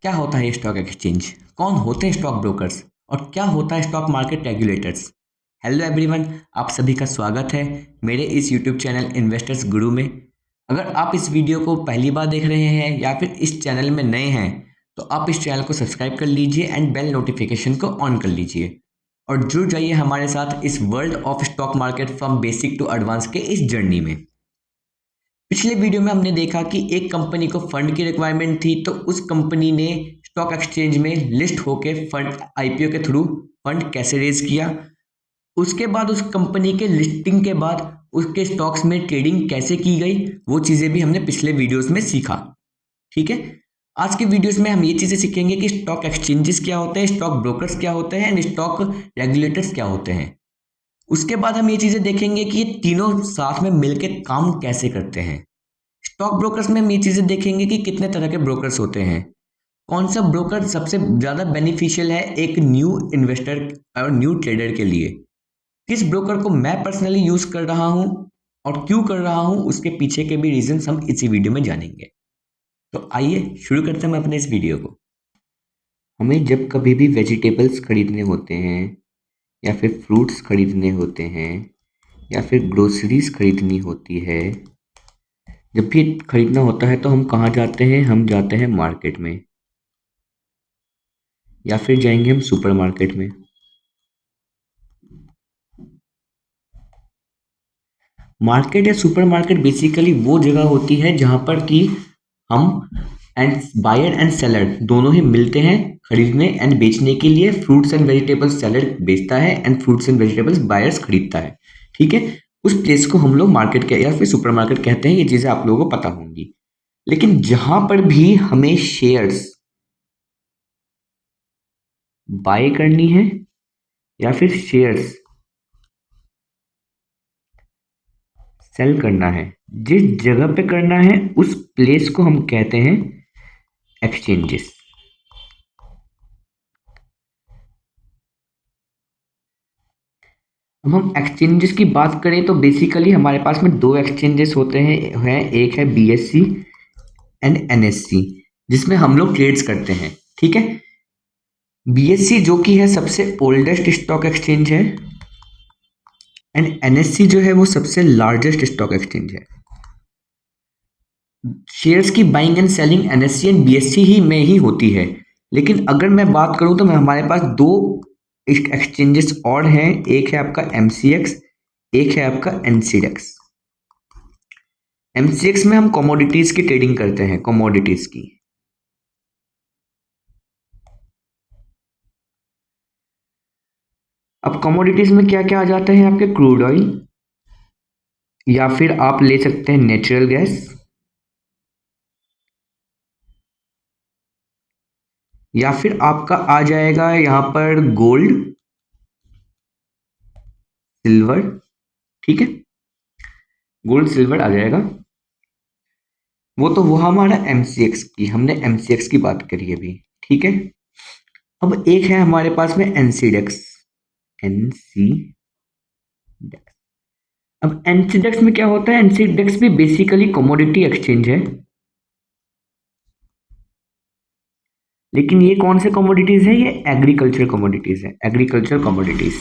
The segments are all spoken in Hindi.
क्या होता है स्टॉक एक्सचेंज, कौन होते हैं स्टॉक ब्रोकर्स और क्या होता है stock market regulators. Hello everyone, आप सभी का स्वागत है मेरे इस यूट्यूब चैनल इन्वेस्टर्स गुरु में। अगर आप इस वीडियो को पहली बार देख रहे हैं या फिर इस चैनल में नए हैं तो आप इस चैनल को सब्सक्राइब कर लीजिए एंड बेल नोटिफिकेशन को ऑन कर लीजिए और जुड़ जाइए हमारे साथ इस world of stock market from basic to advance के इस जर्नी में। पिछले वीडियो में हमने देखा कि एक कंपनी को फंड की रिक्वायरमेंट थी तो उस कंपनी ने स्टॉक एक्सचेंज में लिस्ट होके फंड आईपीओ के थ्रू फंड कैसे रेज किया। उसके बाद उस कंपनी के लिस्टिंग के बाद उसके स्टॉक्स में ट्रेडिंग कैसे की गई, वो चीज़ें भी हमने पिछले वीडियोस में सीखा। ठीक है, आज के वीडियोस में हम ये चीज़ें सीखेंगे कि स्टॉक एक्सचेंजेस क्या होते हैं, स्टॉक ब्रोकर्स क्या होते हैं एंड स्टॉक रेगुलेटर्स क्या होते हैं। उसके बाद हम ये चीज़ें देखेंगे कि ये तीनों साथ में मिलकर काम कैसे करते हैं। स्टॉक ब्रोकर्स में हम ये चीज़ें देखेंगे कि कितने तरह के ब्रोकर्स होते हैं, कौन सा ब्रोकर सबसे ज़्यादा बेनिफिशियल है एक न्यू इन्वेस्टर और न्यू ट्रेडर के लिए, किस ब्रोकर को मैं पर्सनली यूज़ कर रहा हूँ और क्यों कर रहा हूँ, उसके पीछे के भी रीजंस हम इसी वीडियो में जानेंगे। तो आइए शुरू करते हैं अपने इस वीडियो को। हमें जब कभी भी वेजिटेबल्स खरीदने होते हैं या फिर फ्रूट्स खरीदने होते हैं या फिर ग्रोसरीज खरीदनी होती है, जब भी खरीदना होता है तो हम कहाँ जाते हैं, हम जाते हैं मार्केट में या फिर जाएंगे हम सुपरमार्केट में। मार्केट या सुपरमार्केट बेसिकली वो जगह होती है जहाँ पर कि हम एंड बायर एंड सेलर दोनों ही मिलते हैं खरीदने एंड बेचने के लिए। फ्रूट्स एंड वेजिटेबल्स सेलर बेचता है and fruits and vegetables buyers खरीदता है। ठीक है, उस प्लेस को हम लोग मार्केट के या फिर सुपरमार्केट कहते हैं। ये चीज़ें आप लोगों को पता होंगी। लेकिन जहाँ पर भी हमें शेयर्स बाय करनी है या फिर शेयर्स सेल करना है, जिस जगह पे करना है उस प्लेस को हम कहते हैं एक्सचेंजेस। अब हम एक्सचेंजेस की बात करें तो बेसिकली हमारे पास में दो एक्सचेंजेस होते हैं एक है बीएससी एंड एनएससी, जिसमें हम लोग ट्रेड्स करते हैं। ठीक है, बीएससी जो कि है सबसे ओल्डेस्ट स्टॉक एक्सचेंज है एंड एनएससी जो है वो सबसे लार्जेस्ट स्टॉक एक्सचेंज है। शेयर्स की buying and selling NSC and BSC ही में ही होती है। लेकिन अगर मैं बात करूं तो मैं हमारे पास दो एक्सचेंजेस और हैं, एक है आपका एमसीएक्स, एक है आपका एनसीडेक्स। एमसीएक्स में हम कमोडिटीज की ट्रेडिंग करते हैं, कमोडिटीज की। अब कमोडिटीज में क्या क्या आ जाता है आपके, क्रूड ऑयल या फिर आप ले सकते हैं नेचुरल गैस या फिर आपका आ जाएगा यहाँ पर गोल्ड, सिल्वर। ठीक है, गोल्ड सिल्वर आ जाएगा। वो तो वो हमारा एमसीएक्स की, हमने एमसीएक्स की बात करी अभी। ठीक है, अब एक है हमारे पास में एनसीडेक्स। एनसीडेक्स, अब एनसीडेक्स में क्या होता है, एनसीडेक्स भी बेसिकली कमोडिटी एक्सचेंज है। लेकिन ये कौन से कमोडिटीज है, ये एग्रीकल्चर कमोडिटीज है, एग्रीकल्चर कमोडिटीज।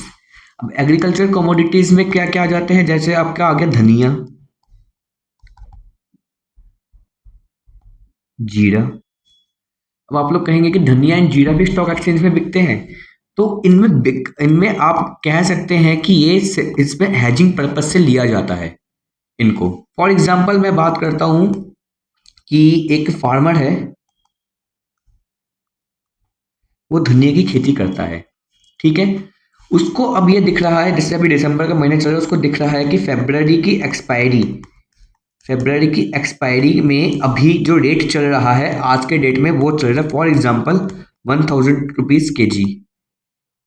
अब एग्रीकल्चर कमोडिटीज में क्या क्या आ जाते हैं, जैसे आपका आ गया धनिया, जीरा। अब आप लोग कहेंगे कि धनिया एंड जीरा भी स्टॉक एक्सचेंज में बिकते हैं, तो इनमें आप कह सकते हैं कि ये इसमें हैजिंग पर्पज से लिया जाता है इनको। फॉर एग्जाम्पल मैं बात करता हूं कि एक फार्मर है, वो धनिया की खेती करता है। ठीक है, उसको अब ये दिख रहा है, जैसे अभी दिसंबर का महीना चल रहा है, उसको दिख रहा है कि फेब्रवरी की एक्सपायरी में अभी जो रेट चल रहा है आज के डेट में वो चल रहा है फॉर एग्जाम्पल 1000 रुपीज के जी।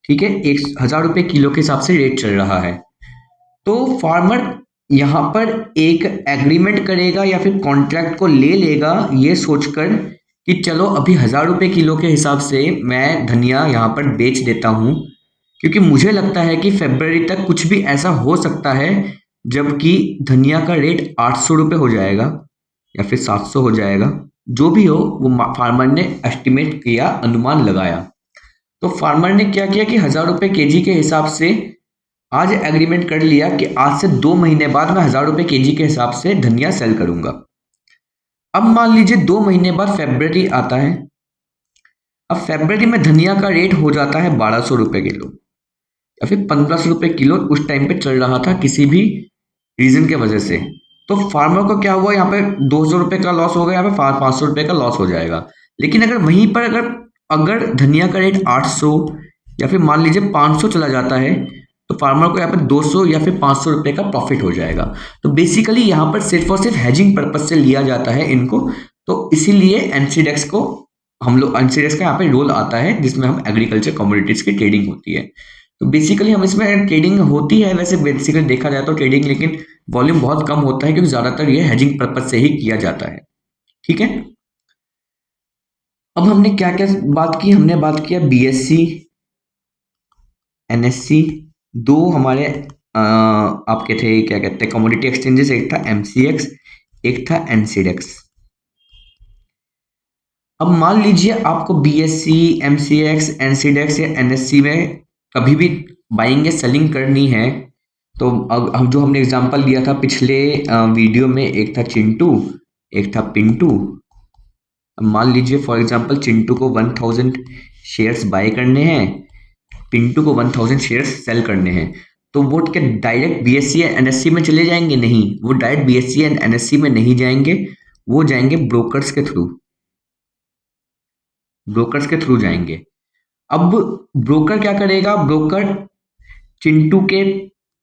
ठीक है, 1000 रुपये किलो के हिसाब से रेट चल रहा है। तो फार्मर यहाँ पर एक एग्रीमेंट करेगा या फिर कॉन्ट्रैक्ट को ले लेगा ये सोचकर कि चलो अभी 1000 रुपये किलो के हिसाब से मैं धनिया यहाँ पर बेच देता हूँ, क्योंकि मुझे लगता है कि फरवरी तक कुछ भी ऐसा हो सकता है जबकि धनिया का रेट 800 रुपये हो जाएगा या फिर 700 हो जाएगा। जो भी हो वो फार्मर ने एस्टिमेट किया, अनुमान लगाया। तो फार्मर ने क्या किया कि 1000 रुपये केजी के हिसाब से आज एग्रीमेंट कर लिया कि आज से 2 महीने बाद मैं 1000 रुपये केजी के हिसाब से धनिया सेल करूंगा। अब मान लीजिए 2 महीने बाद फेब्रवरी आता है। अब फेब्रवरी में धनिया का रेट हो जाता है 1200 रुपये किलो या फिर 1500 रुपये किलो, उस टाइम पे चल रहा था किसी भी रीजन के वजह से। तो फार्मर को क्या हुआ, यहाँ पे 200 रुपये का लॉस हो गया, यहाँ पे 500 रुपये का लॉस हो जाएगा। लेकिन अगर वहीं पर अगर अगर धनिया का रेट 800 या फिर मान लीजिए 500 चला जाता है, तो फार्मर को यहाँ पे 200 या फिर 500 रुपये का प्रॉफिट हो जाएगा। तो बेसिकली यहाँ पर सिर्फ और सिर्फ हेजिंग पर्पज से लिया जाता है इनको। तो इसीलिए एनसीडेक्स को हम लोग, एनसीडेक्स का यहाँ पे रोल आता है जिसमें हम एग्रीकल्चर कमोडिटीज की ट्रेडिंग होती है। तो बेसिकली हम इसमें ट्रेडिंग होती है, वैसे बेसिकली देखा जाए तो ट्रेडिंग, लेकिन वॉल्यूम बहुत कम होता है क्योंकि ज्यादातर ये हेजिंग पर्पज से ही किया जाता है। ठीक है, अब हमने क्या क्या बात की, हमने बात किया बीएससी, एनएससी, दो हमारे आपके थे क्या कहते हैं कमोडिटी एक्सचेंजेस, एक था एमसीएक्स, एक था एनसीडेक्स। अब मान लीजिए आपको बीएससी, एमसीएक्स, एनसीडेक्स या एनएससी में कभी भी बाइंग या सेलिंग करनी है, तो अब जो हमने एग्जांपल दिया था पिछले वीडियो में, एक था चिंटू, एक था पिंटू। अब मान लीजिए फॉर एग्जांपल चिंटू को 1000 शेयर्स बाय करने हैं, पिंटू को 1000 शेयर्स सेल करने हैं। तो वो क्या डायरेक्ट बीएससी या एनएससी में चले जाएंगे? नहीं, वो डायरेक्ट बीएससी एंड एनएससी में नहीं जाएंगे, वो जाएंगे ब्रोकर्स के थ्रू, ब्रोकर्स के थ्रू जाएंगे। अब ब्रोकर क्या करेगा, ब्रोकर चिंटू के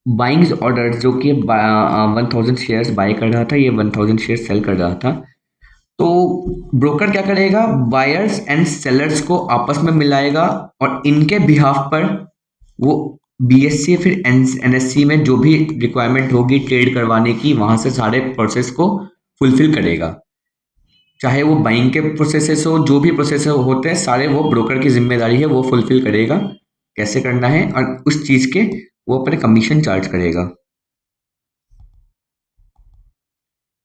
बाइंग ऑर्डर जो कि 1000 शेयर्स बाय कर रहा था, ये 1000 शेयर्स सेल कर रहा था, तो ब्रोकर क्या करेगा, बायर्स एंड सेलर्स को आपस में मिलाएगा और इनके बिहाफ पर वो बीएससी फिर एनएससी में जो भी रिक्वायरमेंट होगी ट्रेड करवाने की, वहां से सारे प्रोसेस को फुलफिल करेगा। चाहे वो बाइंग के प्रोसेसेस हो, जो भी प्रोसेस होते हैं सारे वो ब्रोकर की जिम्मेदारी है, वो फुलफिल करेगा कैसे करना है, और उस चीज के वो अपने कमीशन चार्ज करेगा,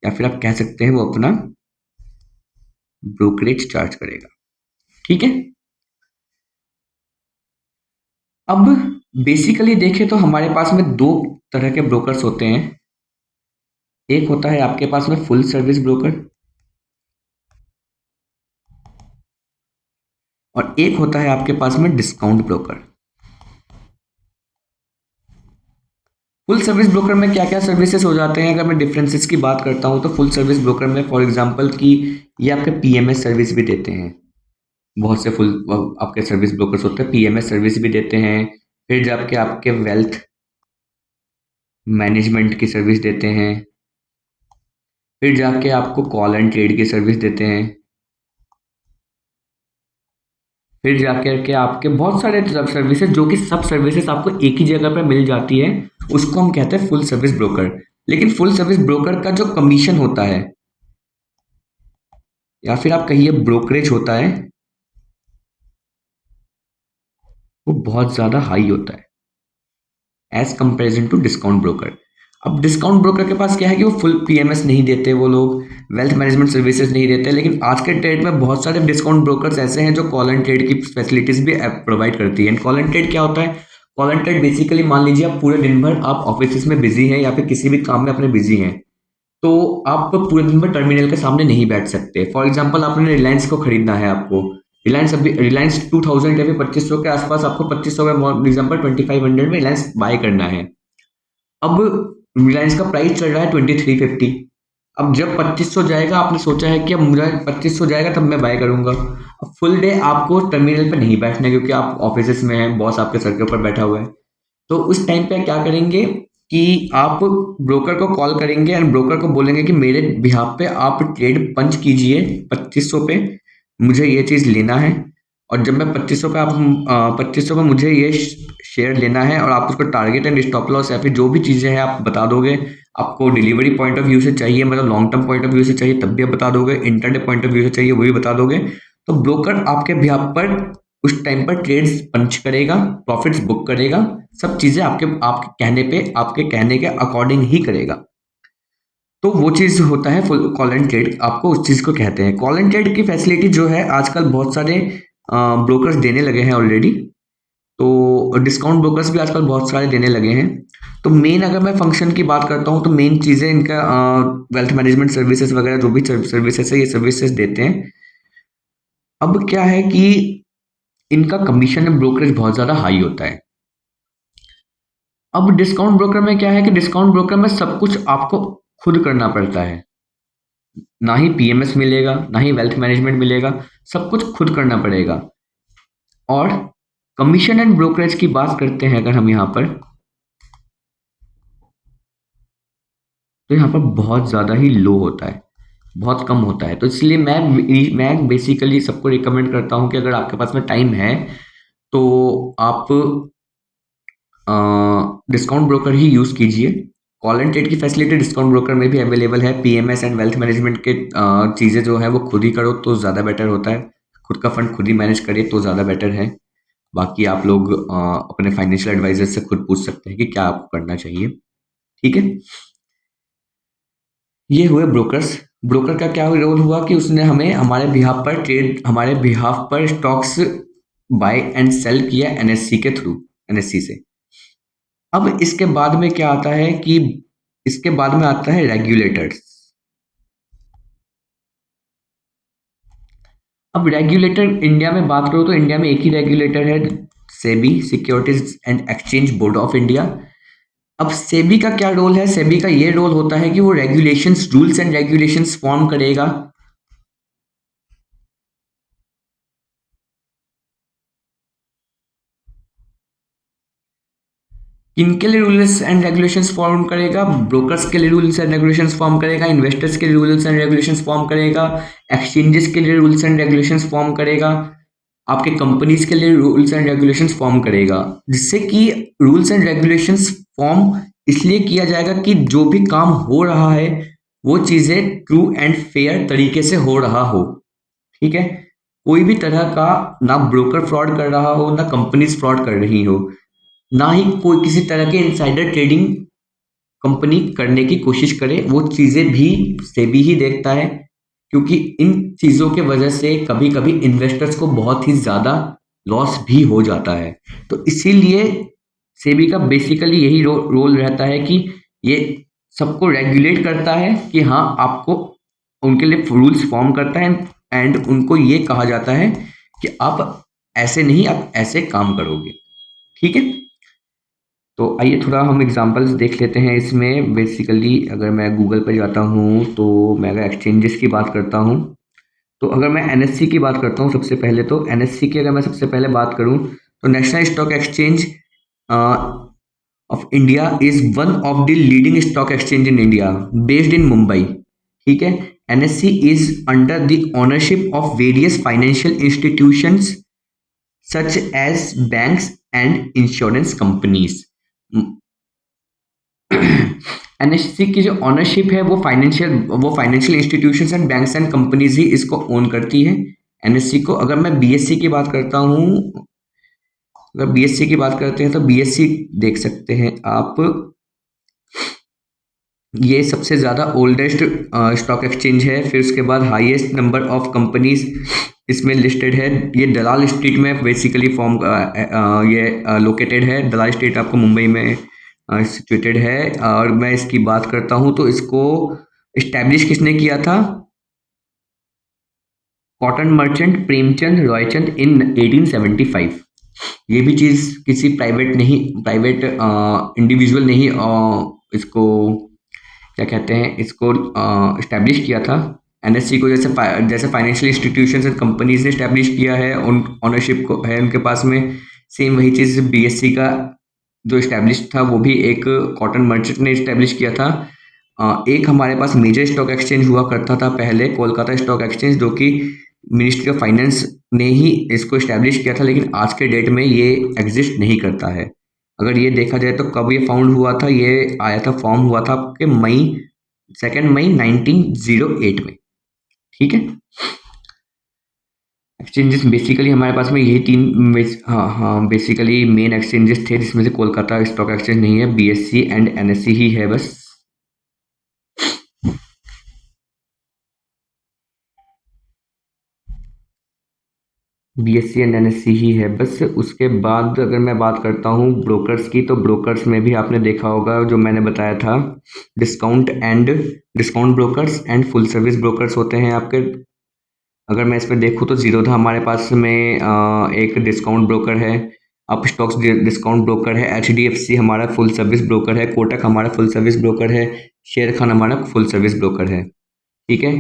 या फिर आप कह सकते हैं वो अपना ब्रोकरेज चार्ज करेगा। ठीक है, अब बेसिकली देखें तो हमारे पास में दो तरह के ब्रोकर्स होते हैं। एक होता है आपके पास में फुल सर्विस ब्रोकर, और एक होता है आपके पास में discount broker. Full service broker में क्या क्या सर्विसेज हो जाते हैं, अगर मैं डिफरेंसेस की बात करता हूं तो फुल सर्विस ब्रोकर में फॉर एग्जांपल कि ये आपके पीएमएस सर्विस भी देते हैं। बहुत से फुल आपके सर्विस ब्रोकर्स होते हैं पीएमएस सर्विस भी देते हैं, फिर जाके आपके वेल्थ मैनेजमेंट की सर्विस देते हैं, फिर जाके आपको कॉल एंड ट्रेड की सर्विस देते हैं, फिर जाकर के आपके बहुत सारे सर्विसेज, जो कि सब सर्विसेज आपको एक ही जगह पर मिल जाती है, उसको हम कहते हैं फुल सर्विस ब्रोकर। लेकिन फुल सर्विस ब्रोकर का जो कमीशन होता है, या फिर आप कहिए ब्रोकरेज होता है, वो बहुत ज्यादा हाई होता है as comparison to discount broker. अब डिस्काउंट ब्रोकर के पास क्या है कि वो फुल पीएमएस नहीं देते, वो लोग वेल्थ मैनेजमेंट सर्विसेज नहीं देते, लेकिन आज के ट्रेड में बहुत सारे डिस्काउंट ब्रोकर्स ऐसे हैं जो कॉल एंड ट्रेड की फैसिलिटीज भी प्रोवाइड करती है। कॉल एंड ट्रेड क्या होता है, कॉल एंड ट्रेड बेसिकली मान लीजिए आप पूरे दिन भर आप ऑफिस में बिजी हैं या फिर किसी भी काम में अपने बिजी हैं, तो आप पूरे दिन भर टर्मिनल के सामने नहीं बैठ सकते। फॉर एग्जांपल आपने रिलायंस को खरीदना है, आपको रिलायंस अभी रिलायंस 2000 या फिर 2500 के आसपास, आपको 2500 में एग्जाम्पल 2500 में रिलायंस बाय करना है। अब रिलायंस का प्राइस चल रहा है 2350। अब जब 2500 जाएगा, आपने सोचा है कि अब मुझे 2500 जाएगा तब मैं बाय करूंगा। अब फुल डे आपको टर्मिनल पे नहीं बैठना है क्योंकि आप ऑफिस में हैं, बॉस आपके सर के ऊपर बैठा हुआ है। तो उस टाइम पे क्या करेंगे कि आप ब्रोकर को कॉल करेंगे एंड ब्रोकर को बोलेंगे कि मेरे बिहाफ पे आप ट्रेड पंच कीजिए 2500 पे, मुझे ये चीज़ लेना है, और जब मैं 2500 पे आप 2500 पे मुझे ये शेयर लेना है, और आप उसको टारगेट एंड स्टॉप लॉस या फिर जो भी चीज़ें हैं आप बता दोगे। आपको डिलीवरी पॉइंट ऑफ व्यू से चाहिए, मतलब long term point of view से चाहिए तब भी आप बता दोगे, इंटरडे पॉइंट ऑफ व्यू से चाहिए वो भी बता दोगे। तो ब्रोकर आपके बिहाफ पर उस टाइम पर ट्रेड्स पंच करेगा, प्रॉफिट्स बुक करेगा, सब चीजें आपके आपके कहने पे, आपके कहने के अकॉर्डिंग ही करेगा। तो वो चीज़ होता है फुल कॉल एंड ट्रेड, आपको उस चीज़ को कहते हैं। कॉल एंड ट्रेड की फैसिलिटी जो है आजकल बहुत सारे ब्रोकर्स देने लगे हैं ऑलरेडी। तो डिस्काउंट ब्रोकर्स भी आजकल बहुत सारे देने लगे हैं। तो मेन अगर मैं फंक्शन की बात करता हूँ तो मेन चीज़ें इनका वेल्थ मैनेजमेंट सर्विसेज वगैरह जो भी सर्विसेज है ये सर्विसेज देते हैं। अब क्या है कि इनका कमीशन ब्रोकरेज बहुत ज़्यादा हाई होता है। अब डिस्काउंट ब्रोकर में क्या है कि डिस्काउंट ब्रोकर में सब कुछ आपको खुद करना पड़ता है। ना ही पीएमएस मिलेगा, ना ही वेल्थ मैनेजमेंट मिलेगा, सब कुछ खुद करना पड़ेगा। और कमीशन एंड ब्रोकरेज की बात करते हैं अगर हम यहाँ पर, तो यहाँ पर बहुत ज़्यादा ही लो होता है, बहुत कम होता है। तो इसलिए मैं बेसिकली सबको रिकमेंड करता हूँ कि अगर आपके पास में टाइम है तो आप डिस्काउंट ब्रोकर ही यूज़ कीजिए। कॉल एंड ट्रेड की फैसिलिटी डिस्काउंट ब्रोकर में भी अवेलेबल है। पीएमएस एंड वेल्थ मैनेजमेंट के चीज़ें जो है वो खुद ही करो तो ज़्यादा बेटर होता है। खुद का फंड खुद ही मैनेज करिए तो ज़्यादा बेटर है। बाकी आप लोग अपने फाइनेंशियल एडवाइजर से खुद पूछ सकते हैं कि क्या आपको करना चाहिए। ठीक है, ये हुए ब्रोकर्स। ब्रोकर का क्या रोल हुआ कि उसने हमें हमारे बिहाफ पर स्टॉक्स बाय एंड सेल किया एनएससी के थ्रू, एनएससी से। अब इसके बाद में क्या आता है कि इसके बाद में आता है रेगुलेटर्स। अब रेगुलेटर इंडिया में बात करो तो इंडिया में एक ही रेगुलेटर है, SEBI, securities and exchange board of India. अब सेबी का क्या रोल है? सेबी का ये रोल होता है कि वो regulations, rules and regulations form करेगा। किनके लिए रूल्स एंड रेगुलेशंस फॉर्म करेगा? ब्रोकर्स के लिए रूल्स एंड रेगुलेशंस फॉर्म करेगा, इन्वेस्टर्स के लिए रूल्स एंड रेगुलेशंस फॉर्म करेगा, एक्सचेंजेस के लिए रूल्स एंड रेगुलेशंस फॉर्म करेगा, आपके कंपनीज के लिए रूल्स एंड रेगुलेशंस फॉर्म करेगा। जिससे कि रूल्स एंड रेगुलेशंस फॉर्म इसलिए किया जाएगा कि जो भी काम हो रहा है वो चीज़ें ट्रू एंड फेयर तरीके से हो रहा हो। ठीक है, कोई भी तरह का ना ब्रोकर फ्रॉड कर रहा हो, ना कंपनीज फ्रॉड कर रही हो, ना ही कोई किसी तरह के इनसाइडर ट्रेडिंग कंपनी करने की कोशिश करे, वो चीज़ें भी सेबी ही देखता है। क्योंकि इन चीज़ों के वजह से कभी कभी इन्वेस्टर्स को बहुत ही ज़्यादा लॉस भी हो जाता है। तो इसीलिए सेबी का बेसिकली यही रोल रहता है कि ये सबको रेगुलेट करता है कि हाँ आपको, उनके लिए रूल्स फॉर्म करता है एंड उनको ये कहा जाता है कि आप ऐसे नहीं, आप ऐसे काम करोगे। ठीक है, तो आइए थोड़ा हम एग्जांपल्स देख लेते हैं इसमें। बेसिकली अगर मैं गूगल पर जाता हूँ तो मैं अगर एक्सचेंजेस की बात करता हूँ, तो अगर मैं एनएससी की बात करता हूँ सबसे पहले, तो एनएससी की अगर मैं सबसे पहले बात करूँ तो national stock exchange of India is one of the leading stock exchange in India based in Mumbai. ठीक है, NSC is under the ownership of various financial institutions such as banks and insurance companies. NSC की जो ऑनरशिप है वो financial institutions and banks and companies ही इसको ओन करती है, एनएससी को। अगर मैं बीएससी की बात करता हूँ, अगर बीएससी की बात करते हैं तो बीएससी देख सकते हैं आप, ये सबसे ज़्यादा ओल्डेस्ट स्टॉक एक्सचेंज है। फिर उसके बाद हाईएस्ट नंबर ऑफ कंपनीज इसमें लिस्टेड है। ये दलाल स्ट्रीट में बेसिकली ये लोकेटेड है। दलाल स्ट्रीट आपको मुंबई में सिचुएटेड है। और मैं इसकी बात करता हूँ तो इसको इस्टेब्लिश किसने किया था? कॉटन मर्चेंट प्रेमचंद रॉयचंद इन 1875। ये भी चीज़ किसी प्राइवेट इंडिविजुअल ने ही इसको क्या कहते हैं, इसको इस्टेब्लिश किया था। एनएससी को जैसे फाइनेंशियल इंस्टीट्यूशंस एंड कंपनीज ने इस्टेब्लिश किया है, उन ओनरशिप को है उनके पास में। सेम वही चीज़ बीएससी का जो इस्टेब्लिश था वो भी एक कॉटन मर्चेंट ने इस्टेब्लिश किया था। एक हमारे पास मेजर स्टॉक एक्सचेंज हुआ करता था पहले, कोलकाता स्टॉक एक्सचेंज, जो कि मिनिस्ट्री ऑफ फाइनेंस ने ही इसको इस्टेब्लिश किया था। लेकिन आज के डेट में ये एग्जिस्ट नहीं करता है। अगर ये देखा जाए तो कब ये फाउंड हुआ था, ये आया था, फॉर्म हुआ था आपके सेकेंड मई 1908 में। ठीक है, एक्सचेंजेस बेसिकली हमारे पास में यही हाँ हाँ बेसिकली मेन एक्सचेंजेस थे, जिसमें से कोलकाता स्टॉक एक्सचेंज नहीं है, बीएससी एंड एनएससी ही है बस। बीएससी एंड एनएससी ही है बस। उसके बाद अगर मैं बात करता हूँ ब्रोकर्स की, तो ब्रोकर्स में भी आपने देखा होगा जो मैंने बताया था, discount brokers and full service brokers होते हैं आपके। अगर मैं इसमें देखूँ तो जीरोधा हमारे पास में एक डिस्काउंट ब्रोकर है, अप स्टॉक्स डिस्काउंट ब्रोकर है, एचडीएफसी हमारा फुल सर्विस ब्रोकर है, कोटक हमारा फुल सर्विस ब्रोकर है, शेर खान हमारा फुल सर्विस ब्रोकर है। ठीक है।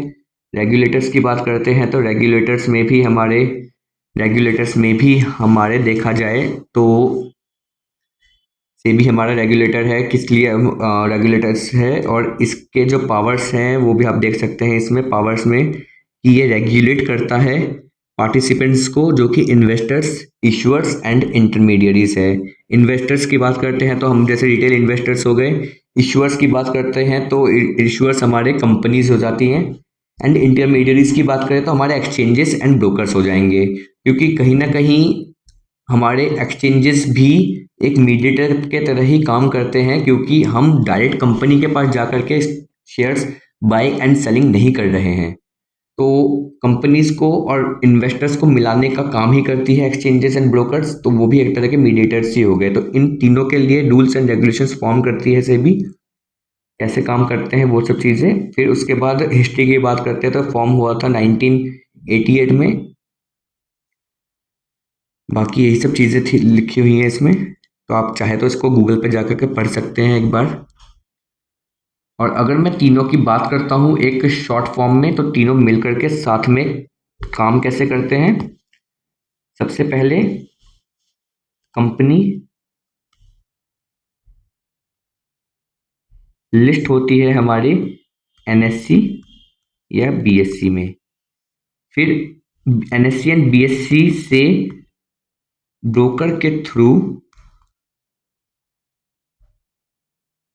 रेगुलेटर्स की बात करते हैं तो रेगुलेटर्स में भी हमारे देखा जाए तो सेबी हमारा रेगुलेटर है। किस लिए रेगुलेटर्स है, और इसके जो पावर्स हैं वो भी आप देख सकते हैं इसमें पावर्स में, कि ये रेगुलेट करता है पार्टिसिपेंट्स को, जो कि इन्वेस्टर्स, इशुअर्स एंड इंटरमीडियरीज है। इन्वेस्टर्स की बात करते हैं तो हम जैसे रिटेल इन्वेस्टर्स हो गए। इशुअर्स की बात करते हैं तो इशुअर्स हमारे कंपनीज हो जाती हैं। एंड इंटरमीडियरीज की बात करें तो हमारे एक्सचेंजेस एंड ब्रोकर्स हो जाएंगे, क्योंकि कहीं ना कहीं हमारे एक्सचेंजेस भी एक मीडिएटर के तरह ही काम करते हैं, क्योंकि हम डायरेक्ट कंपनी के पास जाकर के शेयर्स बाय एंड सेलिंग नहीं कर रहे हैं। तो कंपनीज को और इन्वेस्टर्स को मिलाने का काम ही करती है एक्सचेंजेस एंड ब्रोकर्स, तो वो भी एक तरह के मीडिएटर्स ही हो गए। तो इन तीनों के लिए रूल्स एंड रेगुलेशंस फॉर्म करती है सेबी, कैसे काम करते हैं वो सब चीज़ें। फिर उसके बाद हिस्ट्री की बात करते हैं तो फॉर्म हुआ था 1988 में। बाकी यही सब चीज़ें थी लिखी हुई हैं इसमें, तो आप चाहे तो इसको गूगल पे जाकर के पढ़ सकते हैं एक बार। और अगर मैं तीनों की बात करता हूँ एक शॉर्ट फॉर्म में, तो तीनों मिलकर के साथ में काम कैसे करते हैं। सबसे पहले कंपनी लिस्ट होती है हमारी एनएससी या बीएससी में। फिर एनएससी एंड बीएससी से ब्रोकर के थ्रू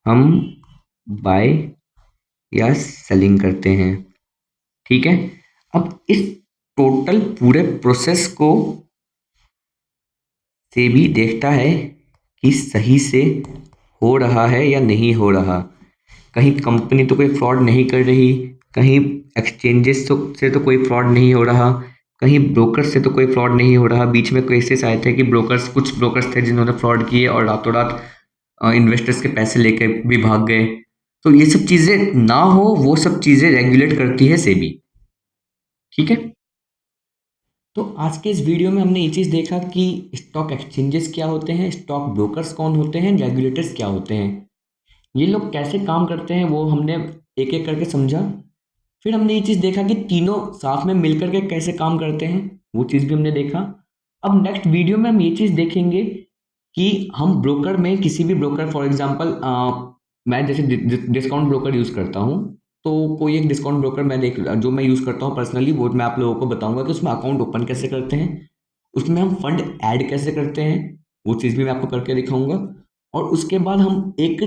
हम बाय या सेलिंग करते हैं। ठीक है। अब इस टोटल पूरे प्रोसेस को सेबी देखता है कि सही से हो रहा है या नहीं हो रहा। कहीं कंपनी तो कोई फ्रॉड नहीं कर रही, कहीं एक्सचेंजेस से तो कोई फ्रॉड नहीं हो रहा, कहीं ब्रोकर्स से तो कोई फ्रॉड नहीं हो रहा। बीच में केसेस आए थे कि कुछ ब्रोकर्स थे जिन्होंने फ्रॉड किए और रातों रात इन्वेस्टर्स के पैसे लेकर भी भाग गए। तो ये सब चीज़ें ना हो, वो सब चीज़ें रेगुलेट करती है सेबी। ठीक है। तो आज के इस वीडियो में हमने ये चीज़ देखा कि स्टॉक एक्सचेंजेस क्या होते हैं, स्टॉक ब्रोकर्स कौन होते हैं, रेगुलेटर्स क्या होते हैं, ये लोग कैसे काम करते हैं, वो हमने एक एक करके समझा। फिर हमने ये चीज़ देखा कि तीनों साथ में मिलकर के कैसे काम करते हैं, वो चीज़ भी हमने देखा। अब नेक्स्ट वीडियो में हम ये चीज़ देखेंगे कि हम ब्रोकर में किसी भी ब्रोकर, फॉर एग्जांपल मैं जैसे डिस्काउंट ब्रोकर यूज़ करता हूँ, तो कोई एक डिस्काउंट ब्रोकर मैं देख जो मैं यूज़ करता हूँ पर्सनली, वो मैं आप लोगों को बताऊंगा कि उसमें अकाउंट ओपन कैसे करते हैं, उसमें हम फंड ऐड कैसे करते हैं, वो चीज़ भी मैं आपको करके दिखाऊंगा। और उसके बाद हम एक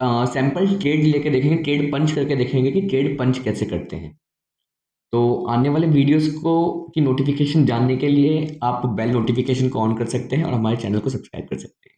सैंपल ट्रेड लेके देखेंगे, ट्रेड पंच करके देखेंगे कि ट्रेड पंच कैसे करते हैं। तो आने वाले वीडियोस को की नोटिफिकेशन जानने के लिए आप बेल नोटिफिकेशन को ऑन कर सकते हैं और हमारे चैनल को सब्सक्राइब कर सकते हैं।